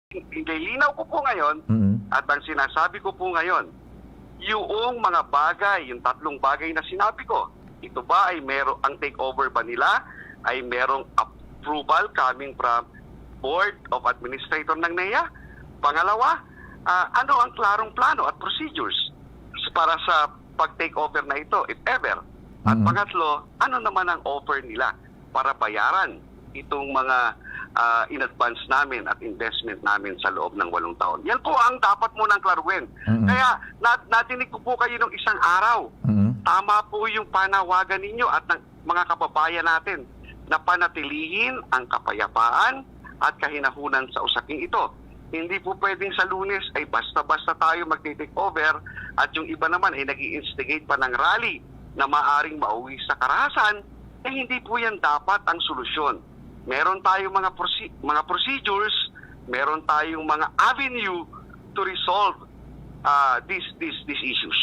Linaw ko po ngayon at ang sinasabi ko po ngayon, yung mga bagay, yung tatlong bagay na sinabi ko, ito ba ay ang takeover ba nila ay merong approval coming from Board of Administrator ng NEA? Pangalawa, ano ang klarong plano at procedures para sa pag-takeover na ito, if ever? At pangatlo, ano naman ang offer nila para bayaran itong mga in-advance namin at investment namin sa loob ng 8 taon. Yan po ang dapat mo nang klaruhin. Kaya natinig ko po kayo ng isang araw. Tama po yung panawagan ninyo at ng mga kababayan natin na panatilihin ang kapayapaan at kahinahunan sa usaping ito. Hindi po pwedeng sa Lunes ay basta-basta tayo mag-take over at yung iba naman ay nag-i-instigate pa ng rally na maaring mauwi sa karahasan, eh hindi po yan dapat ang solusyon. Meron tayong mga procedures, meron tayong mga avenue to resolve these issues.